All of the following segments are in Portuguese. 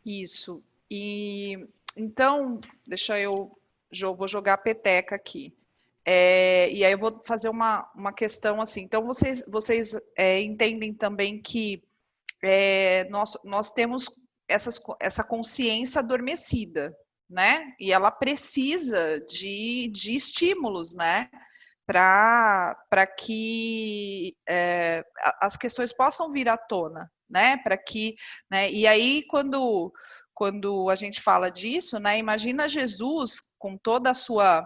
Isso. E então, vou jogar a peteca aqui. E aí eu vou fazer uma questão assim. Então, vocês entendem também que nós temos essa consciência adormecida, né? E ela precisa de estímulos, né? Para que as questões possam vir à tona, né? Para que, né? E aí quando a gente fala disso, né? Imagina Jesus com toda a sua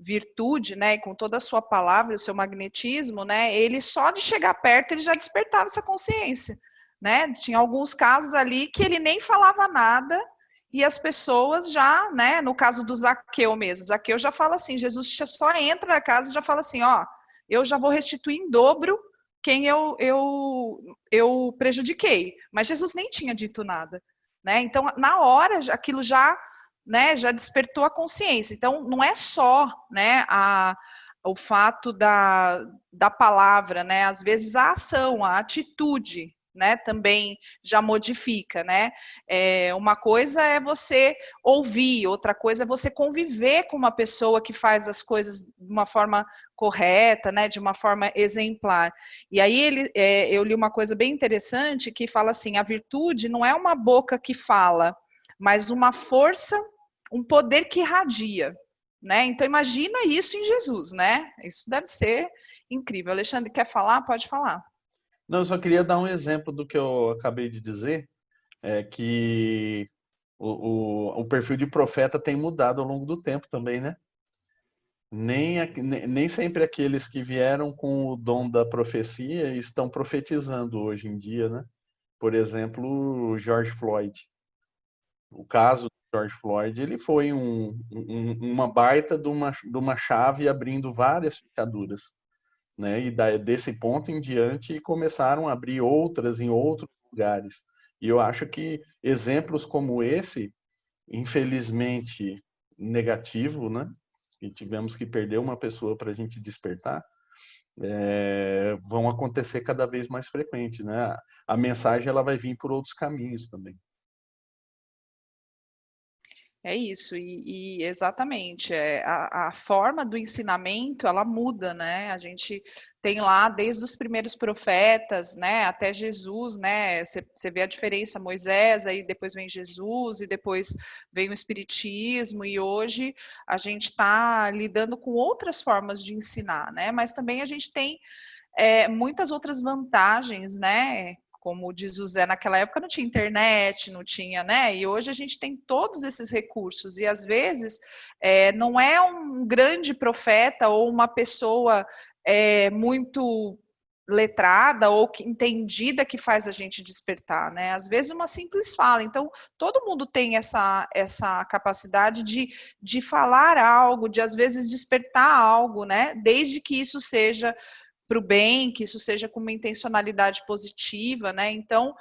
virtude, né, e com toda a sua palavra, o seu magnetismo, né, ele só de chegar perto ele já despertava essa consciência, né? Tinha alguns casos ali que ele nem falava nada e as pessoas já, né, no caso do Zaqueu mesmo, Zaqueu já fala assim, Jesus só entra na casa e já fala assim, ó, eu já vou restituir em dobro quem eu prejudiquei, mas Jesus nem tinha dito nada, né? Então na hora aquilo já, né, já despertou a consciência. Então, não é só, né, o fato da palavra, né, às vezes a ação, a atitude, né, também já modifica, né? Uma coisa é você ouvir, outra coisa é você conviver com uma pessoa que faz as coisas de uma forma correta, né, de uma forma exemplar. E aí eu li uma coisa bem interessante que fala assim: a virtude não é uma boca que fala, mas uma força, um poder que irradia, né? Então imagina isso em Jesus, né? Isso deve ser incrível. Alexandre, quer falar? Pode falar. Não, eu só queria dar um exemplo do que eu acabei de dizer, que o perfil de profeta tem mudado ao longo do tempo também, né? Nem sempre aqueles que vieram com o dom da profecia estão profetizando hoje em dia, né? Por exemplo, o George Floyd. O caso do George Floyd, ele foi uma baita de uma chave abrindo várias fechaduras, né? E desse ponto em diante começaram a abrir outras em outros lugares. E eu acho que exemplos como esse, infelizmente negativo, né? E tivemos que perder uma pessoa para a gente despertar, vão acontecer cada vez mais frequentes, né? A mensagem ela vai vir por outros caminhos também. É isso, e exatamente, a forma do ensinamento, ela muda, né? A gente tem lá, desde os primeiros profetas, né, até Jesus, né? Você vê a diferença, Moisés, aí depois vem Jesus, e depois vem o Espiritismo, e hoje a gente está lidando com outras formas de ensinar, né? Mas também a gente tem muitas outras vantagens, né? Como diz o Zé, naquela época não tinha internet, não tinha, né? E hoje a gente tem todos esses recursos, e às vezes não é um grande profeta ou uma pessoa muito letrada ou entendida que faz a gente despertar, né? Às vezes uma simples fala. Então, todo mundo tem essa capacidade de falar algo, de às vezes despertar algo, né? Desde que isso seja para o bem, que isso seja com uma intencionalidade positiva, né? Então,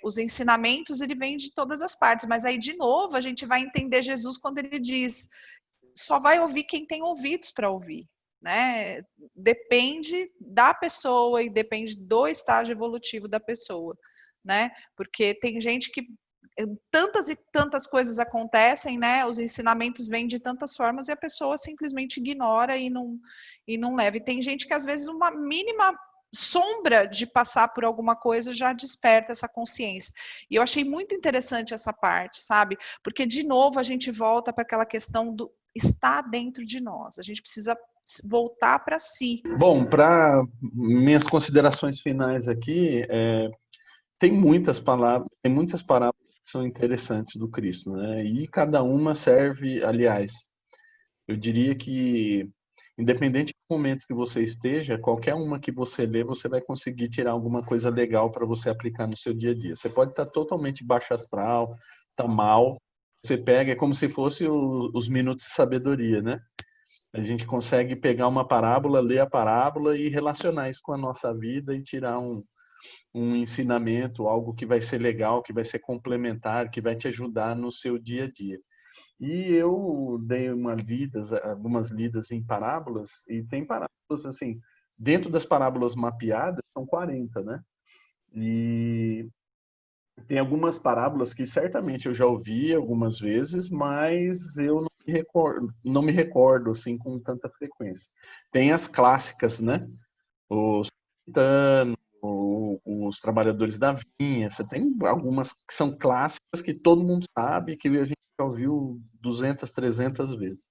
os ensinamentos ele vem de todas as partes, mas aí de novo a gente vai entender Jesus quando ele diz: só vai ouvir quem tem ouvidos para ouvir, né? Depende da pessoa e depende do estágio evolutivo da pessoa, né? Porque tem gente que tantas e tantas coisas acontecem, né? Os ensinamentos vêm de tantas formas e a pessoa simplesmente ignora e não leva. E tem gente que às vezes uma mínima sombra de passar por alguma coisa já desperta essa consciência. E eu achei muito interessante essa parte, sabe? Porque de novo a gente volta para aquela questão do estar dentro de nós. A gente precisa voltar para si. Bom, para minhas considerações finais aqui, tem muitas parábolas que são interessantes do Cristo, né? E cada uma serve, aliás, eu diria que, independente do momento que você esteja, qualquer uma que você lê, você vai conseguir tirar alguma coisa legal para você aplicar no seu dia a dia. Você pode estar totalmente baixo astral, tá mal, você pega, é como se fosse os minutos de sabedoria, né? A gente consegue pegar uma parábola, ler a parábola e relacionar isso com a nossa vida e tirar um ensinamento, algo que vai ser legal, que vai ser complementar, que vai te ajudar no seu dia a dia. E eu dei algumas lidas em parábolas, e tem parábolas assim, dentro das parábolas mapeadas, são 40, né? E Tem algumas parábolas que certamente eu já ouvi algumas vezes, mas eu não me recordo assim com tanta frequência. Tem as clássicas, né? Os samaritanos, os trabalhadores da vinha. Você tem algumas que são clássicas que todo mundo sabe, que a gente já ouviu 200, 300 vezes.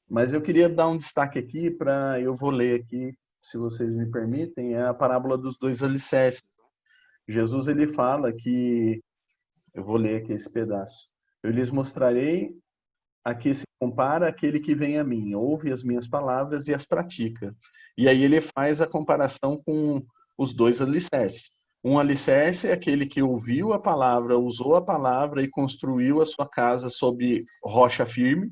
Mas eu queria dar um destaque aqui para, eu vou ler aqui, se vocês me permitem, é a parábola dos dois alicerces. Jesus ele fala que, eu vou ler aqui esse pedaço. Eu lhes mostrarei a que se compara aquele que vem a mim, ouve as minhas palavras e as pratica. E aí ele faz a comparação com os dois alicerces. Um alicerce é aquele que ouviu a palavra, usou a palavra e construiu a sua casa sobre rocha firme,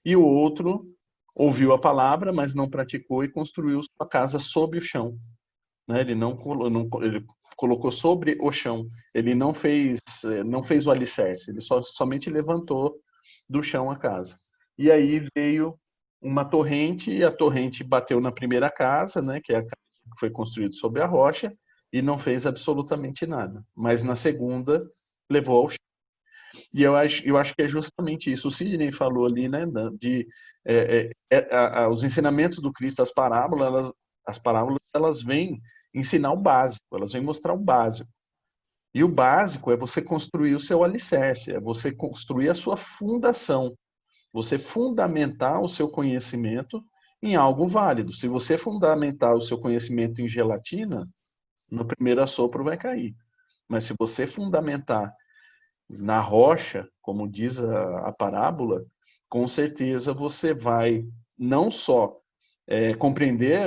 e o outro ouviu a palavra, mas não praticou e construiu sua casa sobre o chão. Né? Ele ele colocou sobre o chão. Ele não fez o alicerce. Ele somente levantou do chão a casa. E aí veio uma torrente, e a torrente bateu na primeira casa, né? Que é a casa que foi construída sobre a rocha, e não fez absolutamente nada. Mas na segunda levou ao chão. E eu acho que é justamente isso. O Sidney falou ali, né, os ensinamentos do Cristo, as parábolas, elas vêm ensinar o básico, elas vêm mostrar o básico. E o básico é você construir o seu alicerce, é você construir a sua fundação, você fundamentar o seu conhecimento em algo válido. Se você fundamentar o seu conhecimento em gelatina, no primeiro assopro vai cair. Mas se você fundamentar na rocha, como diz a parábola, com certeza você vai não só compreender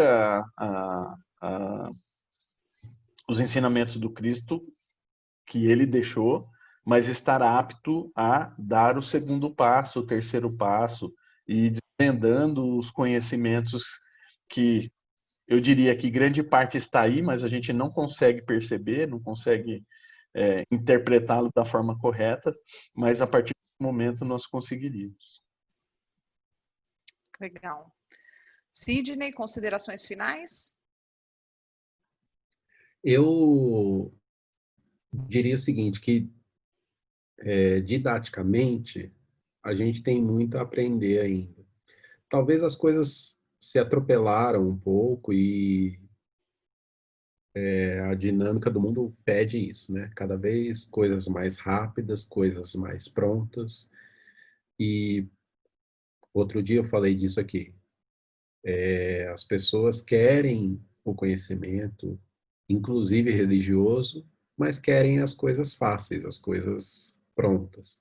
os ensinamentos do Cristo que ele deixou, mas estar apto a dar o segundo passo, o terceiro passo, e desvendando os conhecimentos que eu diria que grande parte está aí, mas a gente não consegue perceber, não consegue interpretá-lo da forma correta, mas a partir do momento nós conseguiríamos. Legal. Sidney, considerações finais? Eu diria o seguinte, que didaticamente a gente tem muito a aprender ainda. Talvez as coisas se atropelaram um pouco e a dinâmica do mundo pede isso, né? Cada vez coisas mais rápidas, coisas mais prontas. E outro dia eu falei disso aqui. As pessoas querem o conhecimento, inclusive religioso, mas querem as coisas fáceis, as coisas prontas.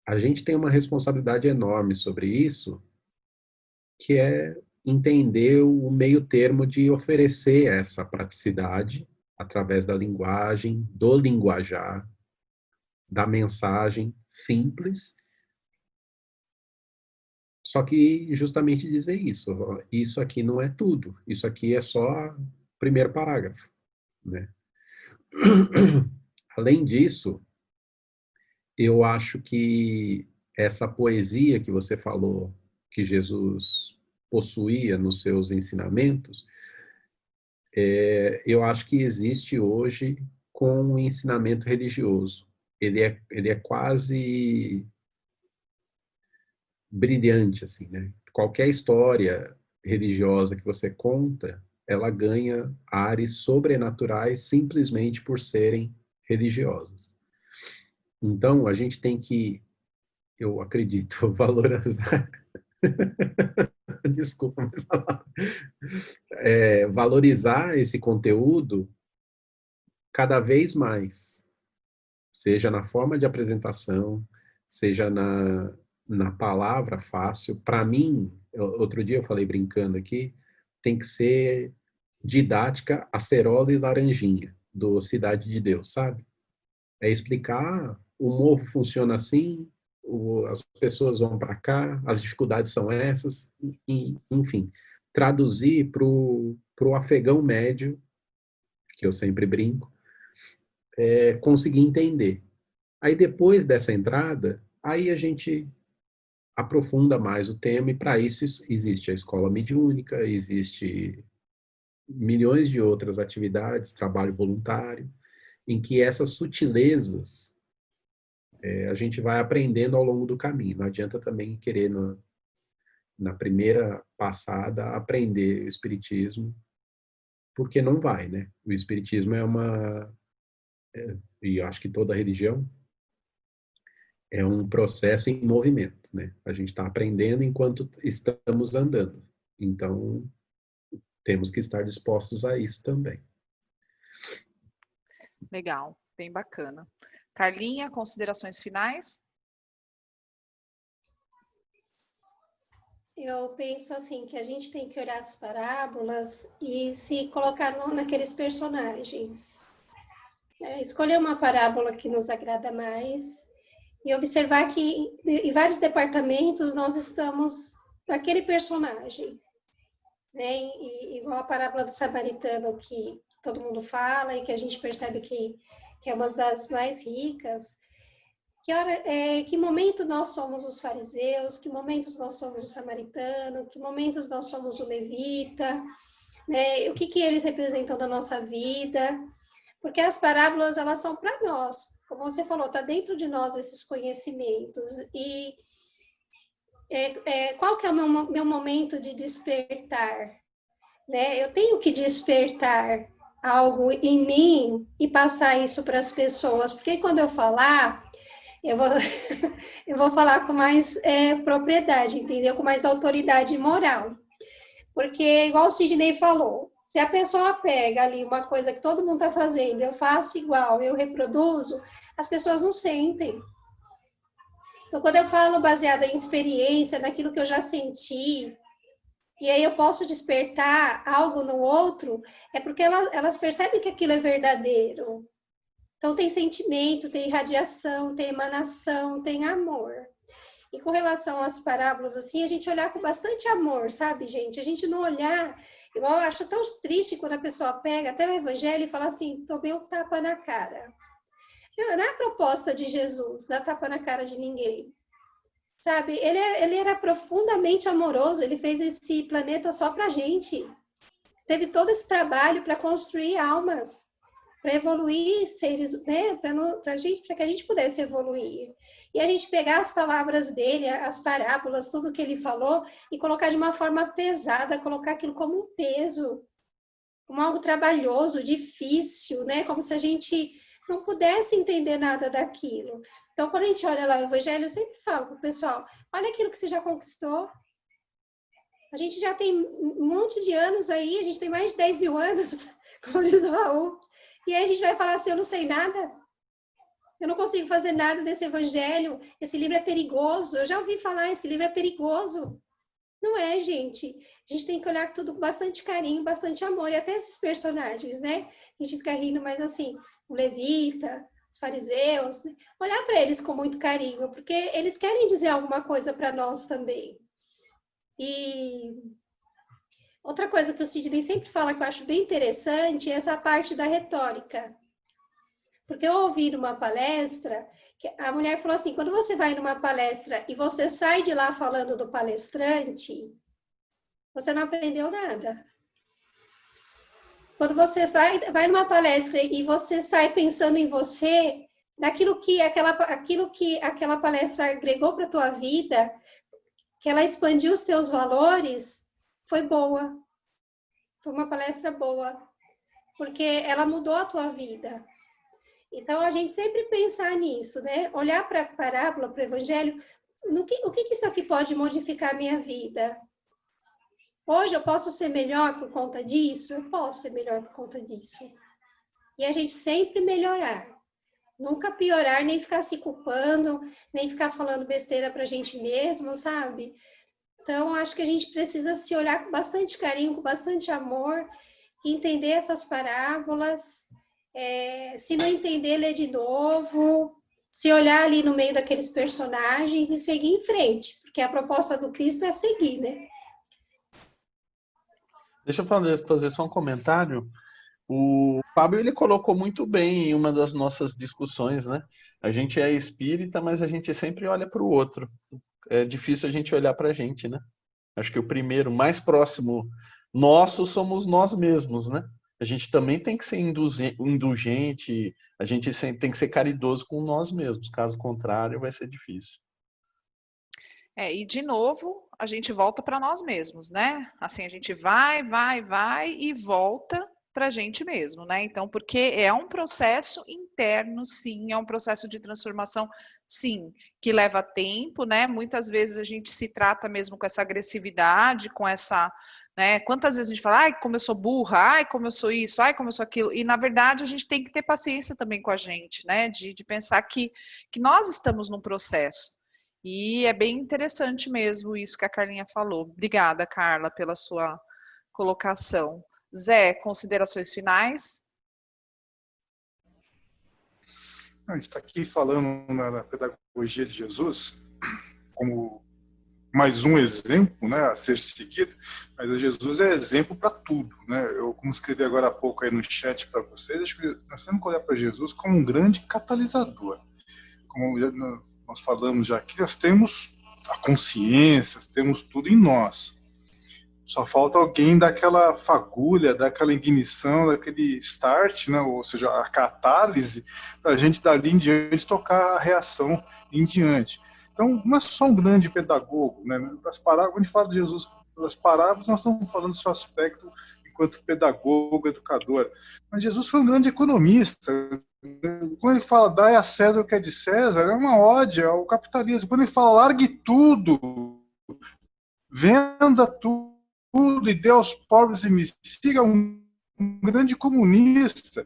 A gente tem uma responsabilidade enorme sobre isso, que é entender o meio termo de oferecer essa praticidade através da linguagem, do linguajar, da mensagem simples, só que justamente dizer isso aqui não é tudo, isso aqui é só o primeiro parágrafo, né? Além disso, eu acho que essa poesia que você falou, que Jesus possuía nos seus ensinamentos, eu acho que existe hoje com o ensinamento religioso. Ele é quase brilhante, assim, né? Qualquer história religiosa que você conta, ela ganha ares sobrenaturais simplesmente por serem religiosas. Então, a gente tem que, eu acredito, valorizar. Desculpa, mas valorizar esse conteúdo cada vez mais, seja na forma de apresentação, seja na palavra fácil. Para mim, outro dia eu falei brincando aqui, tem que ser didática acerola e laranjinha, do Cidade de Deus, sabe? É explicar, o morro funciona assim, as pessoas vão para cá, as dificuldades são essas, enfim, traduzir para o afegão médio, que eu sempre brinco, conseguir entender. Aí depois dessa entrada, aí a gente aprofunda mais o tema, e para isso existe a escola mediúnica, existe milhões de outras atividades, trabalho voluntário, em que essas sutilezas a gente vai aprendendo ao longo do caminho. Não adianta também querer, na primeira passada, aprender o Espiritismo, porque não vai, né? O Espiritismo e eu acho que toda religião, é um processo em movimento, né? A gente está aprendendo enquanto estamos andando. Então, temos que estar dispostos a isso também. Legal, bem bacana. Carlinha, considerações finais? Eu penso assim, que a gente tem que olhar as parábolas e se colocar naqueles personagens. Escolher uma parábola que nos agrada mais e observar que em vários departamentos nós estamos naquele personagem. Né? E igual a parábola do samaritano, que todo mundo fala e que a gente percebe que é uma das mais ricas. Que momento nós somos os fariseus, que momentos nós somos o samaritano, que momentos nós somos o levita, né? O que eles representam da nossa vida, porque as parábolas, elas são para nós, como você falou, está dentro de nós esses conhecimentos, e qual que é o meu momento de despertar? Né? Eu tenho que despertar algo em mim e passar isso para as pessoas, porque quando eu falar, eu vou falar com mais propriedade, entendeu? Com mais autoridade moral. Porque, igual o Sidney falou, se a pessoa pega ali uma coisa que todo mundo está fazendo, eu faço igual, eu reproduzo, as pessoas não sentem. Então, quando eu falo baseada em experiência, naquilo que eu já senti, e aí eu posso despertar algo no outro, é porque elas percebem que aquilo é verdadeiro. Então, tem sentimento, tem radiação, tem emanação, tem amor. E com relação às parábolas, assim, a gente olhar com bastante amor, sabe, gente? A gente não olhar... Igual eu acho tão triste quando a pessoa pega até o evangelho e fala assim, tomei um tapa na cara. Não é a proposta de Jesus, dar tapa na cara de ninguém. Sabe, ele era profundamente amoroso, ele fez esse planeta só pra gente. Teve todo esse trabalho para construir almas, para evoluir seres, né, para que a gente pudesse evoluir. E a gente pegar as palavras dele, as parábolas, tudo que ele falou, e colocar de uma forma pesada, colocar aquilo como um peso, como algo trabalhoso, difícil, né? Como se a gente não pudesse entender nada daquilo. Então, quando a gente olha lá o Evangelho, eu sempre falo para o pessoal, olha aquilo que você já conquistou. A gente já tem um monte de anos aí, a gente tem mais de 10 mil anos, como diz o Raul. E aí a gente vai falar assim, eu não sei nada, eu não consigo fazer nada desse evangelho, esse livro é perigoso, eu já ouvi falar, esse livro é perigoso. Não é, gente. A gente tem que olhar tudo com bastante carinho, bastante amor, e até esses personagens, né? A gente fica rindo, mas assim, o levita, os fariseus, né? Olhar para eles com muito carinho, porque eles querem dizer alguma coisa para nós também. E... outra coisa que o Sidney sempre fala que eu acho bem interessante é essa parte da retórica. Porque eu ouvi numa palestra, que a mulher falou assim, quando você vai numa palestra e você sai de lá falando do palestrante, você não aprendeu nada. Quando você vai numa palestra e você sai pensando em você, daquilo que aquela palestra agregou para a tua vida, que ela expandiu os teus valores, foi boa. Foi uma palestra boa, porque ela mudou a tua vida. Então, a gente sempre pensar nisso, né? Olhar para a parábola, para o evangelho, o que isso aqui pode modificar a minha vida? Hoje eu posso ser melhor por conta disso? Eu posso ser melhor por conta disso. E a gente sempre melhorar. Nunca piorar, nem ficar se culpando, nem ficar falando besteira para a gente mesmo, sabe? Então, acho que a gente precisa se olhar com bastante carinho, com bastante amor, entender essas parábolas. Se não entender, ler de novo, se olhar ali no meio daqueles personagens e seguir em frente, porque a proposta do Cristo é seguir, né? Deixa eu fazer só um comentário. O Fábio, ele colocou muito bem em uma das nossas discussões, né? A gente é espírita, mas a gente sempre olha para o outro. É difícil a gente olhar para a gente, né? Acho que o primeiro, mais próximo nosso, somos nós mesmos, né? a gente também tem que ser indulgente, a gente tem que ser caridoso com nós mesmos, caso contrário vai ser difícil. E de novo, a gente volta para nós mesmos, né? Assim, a gente vai e volta para a gente mesmo, né? Então, porque é um processo interno, sim, é um processo de transformação, sim, que leva tempo, né? Muitas vezes a gente se trata mesmo com essa agressividade, com essa, né? Quantas vezes a gente fala, ai, como eu sou burra, ai, como eu sou isso, ai, como eu sou aquilo, e na verdade a gente tem que ter paciência também com a gente, né? De pensar que nós estamos num processo. E é bem interessante mesmo isso que a Carlinha falou. Obrigada, Carla, pela sua colocação. Zé, considerações finais? A gente está aqui falando na pedagogia de Jesus como mais um exemplo, né, a ser seguido, mas Jesus é exemplo para tudo, né? Eu, como escrevi agora há pouco aí no chat para vocês, acho que nós temos que olhar para Jesus como um grande catalisador. Como nós falamos já aqui, nós temos a consciência, temos tudo em nós. Só falta alguém dar aquela fagulha, dar aquela ignição, daquele start, né? Ou seja, a catálise, para a gente dali em diante tocar a reação em diante. Então, não é só um grande pedagogo, né? Das parábolas, quando a gente fala de Jesus, das parábolas, nós estamos falando do seu aspecto enquanto pedagogo, educador. Mas Jesus foi um grande economista. Quando ele fala, dai a César o que é de César, é uma ódio ao capitalismo. Quando ele fala, largue tudo, venda tudo e dê aos pobres e me siga, um grande comunista.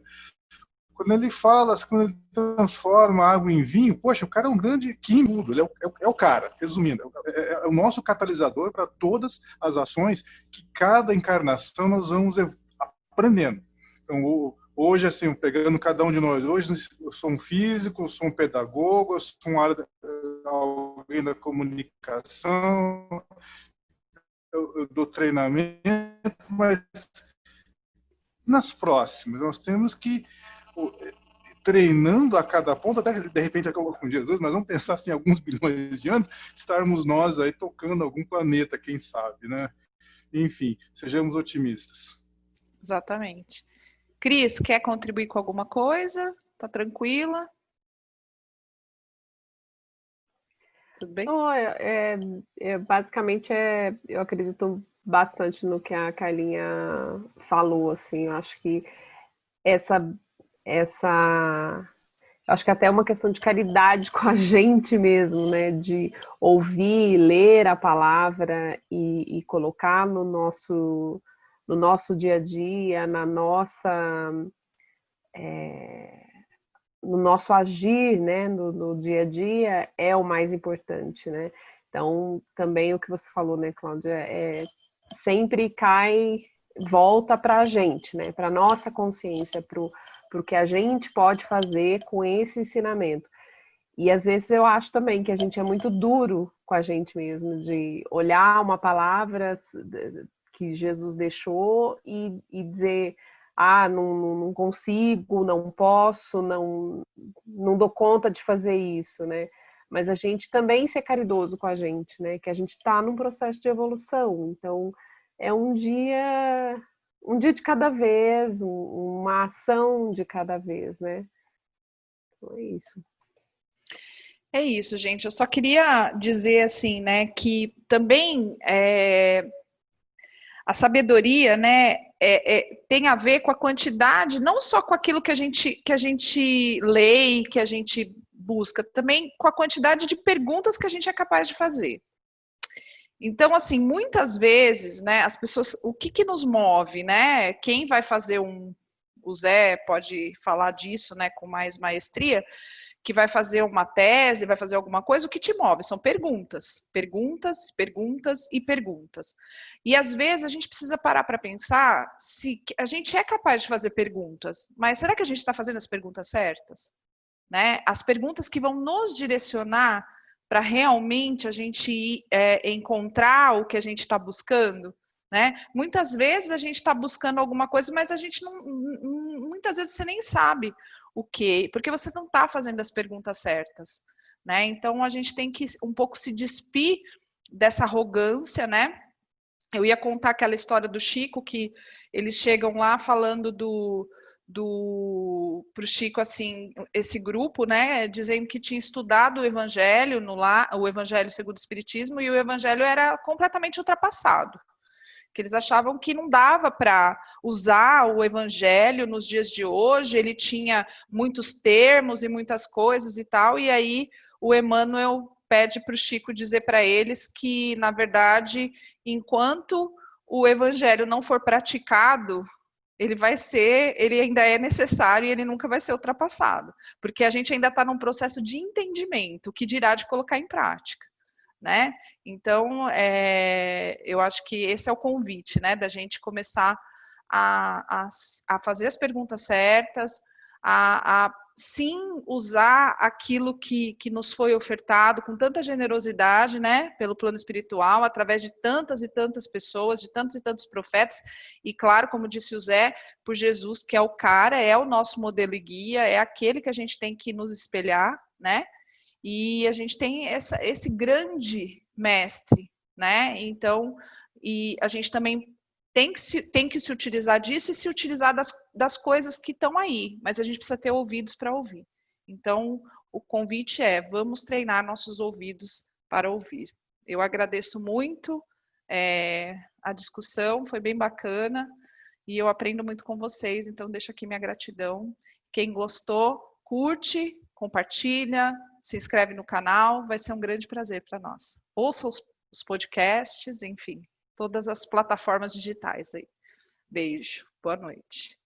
Quando ele fala, quando ele transforma água em vinho, poxa, o cara é um grande químico, ele é o cara, resumindo, é o nosso catalisador para todas as ações que cada encarnação nós vamos aprendendo. Então, hoje, assim, pegando cada um de nós, hoje eu sou um físico, eu sou um pedagogo, eu sou alguém da comunicação, eu dou treinamento, mas nas próximas nós temos que treinando a cada ponto, até de repente com Jesus, nós vamos pensar assim, alguns bilhões de anos, estarmos nós aí tocando algum planeta, quem sabe, né? Enfim, sejamos otimistas. Exatamente. Cris, quer contribuir com alguma coisa? Tá tranquila? Tudo bem? Basicamente, eu acredito bastante no que a Carlinha falou, assim, eu acho que acho que até é uma questão de caridade com a gente mesmo, né, de ouvir, ler a palavra e colocar no nosso dia a dia, no nosso agir, né, no dia a dia, é o mais importante, né? Então, também o que você falou, né, Cláudia, sempre volta para a gente, né, para a nossa consciência, para o que a gente pode fazer com esse ensinamento. E às vezes eu acho também que a gente é muito duro com a gente mesmo, de olhar uma palavra que Jesus deixou e dizer, não consigo, não posso, não dou conta de fazer isso, né? Mas a gente também ser caridoso com a gente, né? Que a gente está num processo de evolução. Então, é um dia de cada vez, uma ação de cada vez, né? Então é isso. É isso, gente. Eu só queria dizer assim, né, que também a sabedoria, né, tem a ver com a quantidade, não só com aquilo que a gente lê e que a gente busca, também com a quantidade de perguntas que a gente é capaz de fazer. Então, assim, muitas vezes, né, as pessoas, o que nos move, né? Quem vai fazer o Zé pode falar disso, né, com mais maestria, que vai fazer uma tese, vai fazer alguma coisa, o que te move são perguntas, perguntas, perguntas e perguntas. E às vezes a gente precisa parar para pensar se a gente é capaz de fazer perguntas, mas será que a gente está fazendo as perguntas certas? Né? As perguntas que vão nos direcionar para realmente a gente encontrar o que a gente está buscando, né? Muitas vezes a gente está buscando alguma coisa, mas a gente muitas vezes você nem sabe o quê, porque você não está fazendo as perguntas certas, né? Então a gente tem que um pouco se despir dessa arrogância, né? Eu ia contar aquela história do Chico, que eles chegam lá falando pro Chico, assim, esse grupo, né, dizendo que tinha estudado o Evangelho, o Evangelho segundo o Espiritismo, e o Evangelho era completamente ultrapassado. Que eles achavam que não dava para usar o Evangelho nos dias de hoje, ele tinha muitos termos e muitas coisas e tal, e aí o Emmanuel pede para o Chico dizer para eles que, na verdade, enquanto o Evangelho não for praticado, ele ainda é necessário e ele nunca vai ser ultrapassado, porque a gente ainda está num processo de entendimento, que dirá de colocar em prática, né? Então, eu acho que esse é o convite, né, da gente começar a fazer as perguntas certas, a sim usar aquilo que nos foi ofertado com tanta generosidade, né, pelo plano espiritual, através de tantas e tantas pessoas, de tantos e tantos profetas, e claro, como disse o Zé, por Jesus, que é o cara, é o nosso modelo e guia, é aquele que a gente tem que nos espelhar, né, e a gente tem esse grande mestre, né, então, e a gente também tem que se utilizar disso e se utilizar das coisas que estão aí, mas a gente precisa ter ouvidos para ouvir. Então, o convite é, vamos treinar nossos ouvidos para ouvir. Eu agradeço muito a discussão, foi bem bacana, e eu aprendo muito com vocês, então deixo aqui minha gratidão. Quem gostou, curte, compartilha, se inscreve no canal, vai ser um grande prazer para nós. Ouça os podcasts, enfim, todas as plataformas digitais aí. Beijo, boa noite.